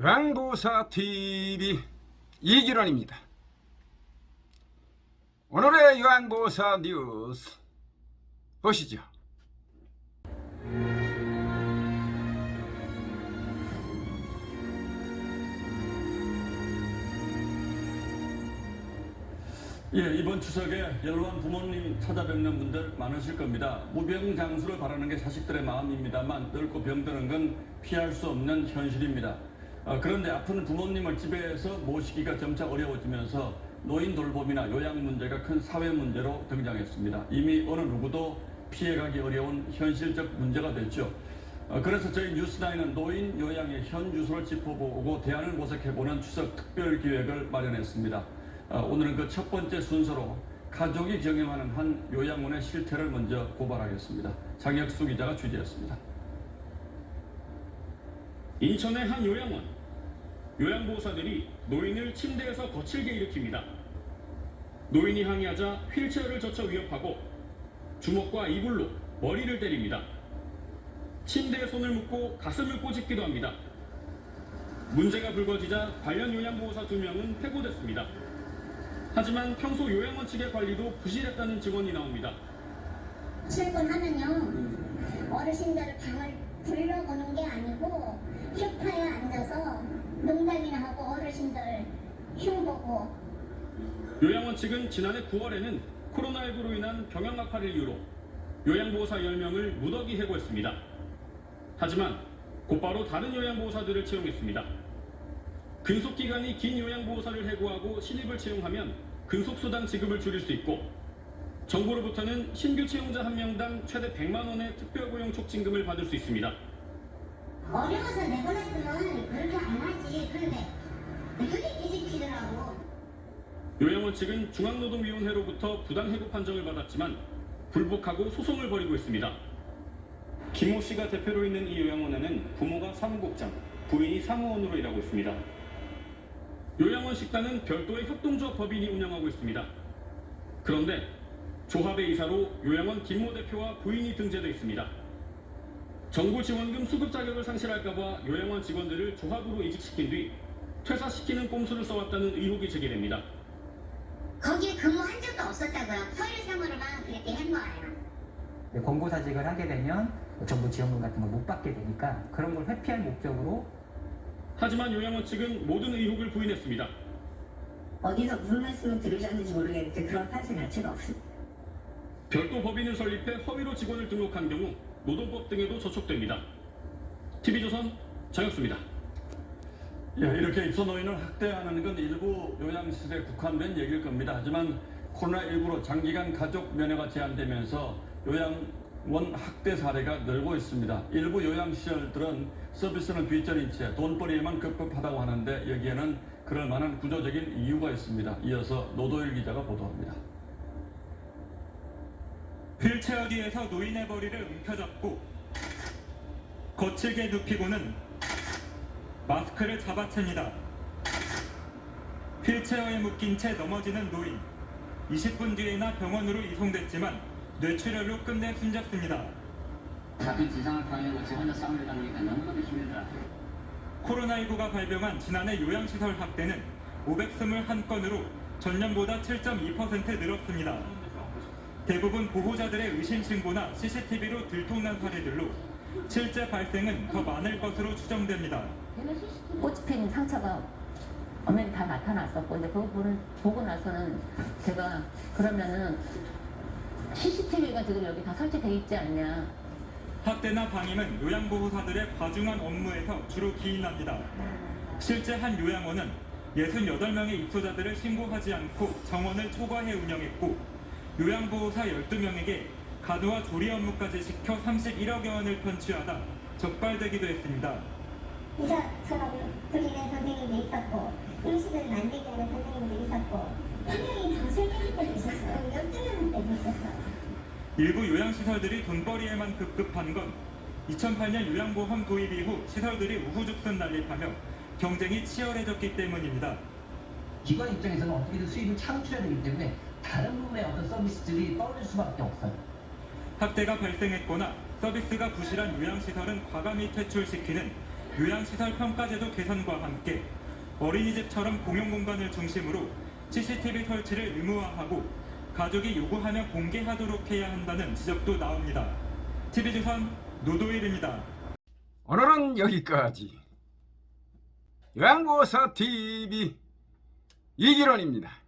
요양보호사TV 이길원입니다. 오늘의 요양보호사 뉴스 보시죠. 예, 이번 추석에 연로한 부모님 찾아뵙는 분들 많으실 겁니다. 무병장수를 바라는 게 자식들의 마음입니다만 늙고 병드는 건 피할 수 없는 현실입니다. 그런데 아픈 부모님을 집에서 모시기가 점차 어려워지면서 노인 돌봄이나 요양 문제가 큰 사회 문제로 등장했습니다. 이미 어느 누구도 피해가기 어려운 현실적 문제가 됐죠. 그래서 저희 뉴스9은 노인 요양의 현주소를 짚어보고 대안을 모색해보는 추석 특별 기획을 마련했습니다. 오늘은 그 첫 번째 순서로 가족이 경험하는 한 요양원의 실태를 먼저 고발하겠습니다. 장혁수 기자가 취재했습니다. 인천의 한 요양원. 요양보호사들이 노인을 침대에서 거칠게 일으킵니다. 노인이 항의하자 휠체어를 젖혀 위협하고 주먹과 이불로 머리를 때립니다. 침대에 손을 묶고 가슴을 꼬집기도 합니다. 문제가 불거지자 관련 요양보호사 2명은 퇴고됐습니다. 하지만 평소 요양원 측의 관리도 부실했다는 증언이 나옵니다. 출근하면요, 어르신들 방을 불러보는 게 아니고 소파에 앉아서 농담이나 하고 어르신들 흉보고. 요양원 측은 지난해 9월에는 코로나19로 인한 병역 악화를 이유로 요양보호사 10명을 무더기 해고했습니다. 하지만 곧바로 다른 요양보호사들을 채용했습니다. 근속기간이 긴 요양보호사를 해고하고 신입을 채용하면 근속수당 지급을 줄일 수 있고, 정부로부터는 신규 채용자 1명당 최대 100만 원의 특별고용 촉진금을 받을 수 있습니다. 어려워서 내보냈으면 그렇게 안 하지. 그런데 그게 뒤집히더라고. 요양원 측은 중앙노동위원회로부터 부당해고 판정을 받았지만 불복하고 소송을 벌이고 있습니다. 김모 씨가 대표로 있는 이 요양원에는 부모가 사무국장, 부인이 사무원으로 일하고 있습니다. 요양원 식당은 별도의 협동조합 법인이 운영하고 있습니다. 그런데 조합의 이사로 요양원 김모 대표와 부인이 등재되어 있습니다. 정부 지원금 수급 자격을 상실할까 봐 요양원 직원들을 조합으로 이직시킨 뒤 퇴사시키는 꼼수를 써왔다는 의혹이 제기됩니다. 거기에 근무한 적도 없었다고요. 서류상으로만 그렇게 한 거예요. 권고사직을 하게 되면 정부 지원금 같은 걸 못 받게 되니까 그런 걸 회피할 목적으로. 하지만 요양원 측은 모든 의혹을 부인했습니다. 어디서 무슨 말씀을 들으셨는지 모르겠는데 그런 판세 자체가 없습니다. 별도 법인을 설립해 허위로 직원을 등록한 경우 노동법 등에도 저촉됩니다. TV조선 장혁수입니다. 예, 이렇게 입소 노인을 학대하는 건 일부 요양시설에 국한된 얘기일 겁니다. 하지만 코로나19로 장기간 가족 면회가 제한되면서 요양원 학대 사례가 늘고 있습니다. 일부 요양시설들은 서비스는 뒷전인 채 돈벌이에만 급급하다고 하는데 여기에는 그럴 만한 구조적인 이유가 있습니다. 이어서 노도일 기자가 보도합니다. 휠체어 뒤에서 노인의 머리를 움켜잡고 거칠게 눕히고는 마스크를 잡아챕니다. 휠체어에 묶인 채 넘어지는 노인. 20분 뒤에나 병원으로 이송됐지만 뇌출혈로 끝내 숨졌습니다. 같은 지상을 당하고 저 혼자 싸움을 당하니까 너무나도 힘들더라고요. 코로나19가 발병한 지난해 요양시설 학대는 521건으로 전년보다 7.2% 늘었습니다. 대부분 보호자들의 의심 신고나 CCTV로 들통난 사례들로 실제 발생은 더 많을 것으로 추정됩니다. 꽃피는 상처가 엄연히 다 나타났었고, 근데 그거 보고 나서는 제가 그러면은 CCTV가 지금 여기 다 설치되어 있지 않냐. 학대나 방임은 요양보호사들의 과중한 업무에서 주로 기인합니다. 실제 한 요양원은 68명의 입소자들을 신고하지 않고 정원을 초과해 운영했고, 요양보호사 12명에게 간호와 조리 업무까지 시켜 31억여 원을 편취하다 적발되기도 했습니다. 의사처럼 부리는 선생님도 있었고, 음식을 만들게 하는 선생님도 있었고, 1명이 방 설계할 때도 있었어요. 12명 때도 있었어요. 일부 요양시설들이 돈벌이에만 급급한 건 2008년 요양보험 도입 이후 시설들이 우후죽순 난립하며 경쟁이 치열해졌기 때문입니다. 기관 입장에서는 어떻게든 수입을 창출해야 되기 때문에 다른 부분의 어떤 서비스들이 떨어질 수밖에 없어요. 학대가 발생했거나 서비스가 부실한 요양시설은 과감히 퇴출시키는 요양시설 평가제도 개선과 함께 어린이집처럼 공용공간을 중심으로 CCTV 설치를 의무화하고 가족이 요구하면 공개하도록 해야 한다는 지적도 나옵니다. TV조선 노도일입니다. 오늘은 여기까지. 요양보호사 TV 이기론입니다.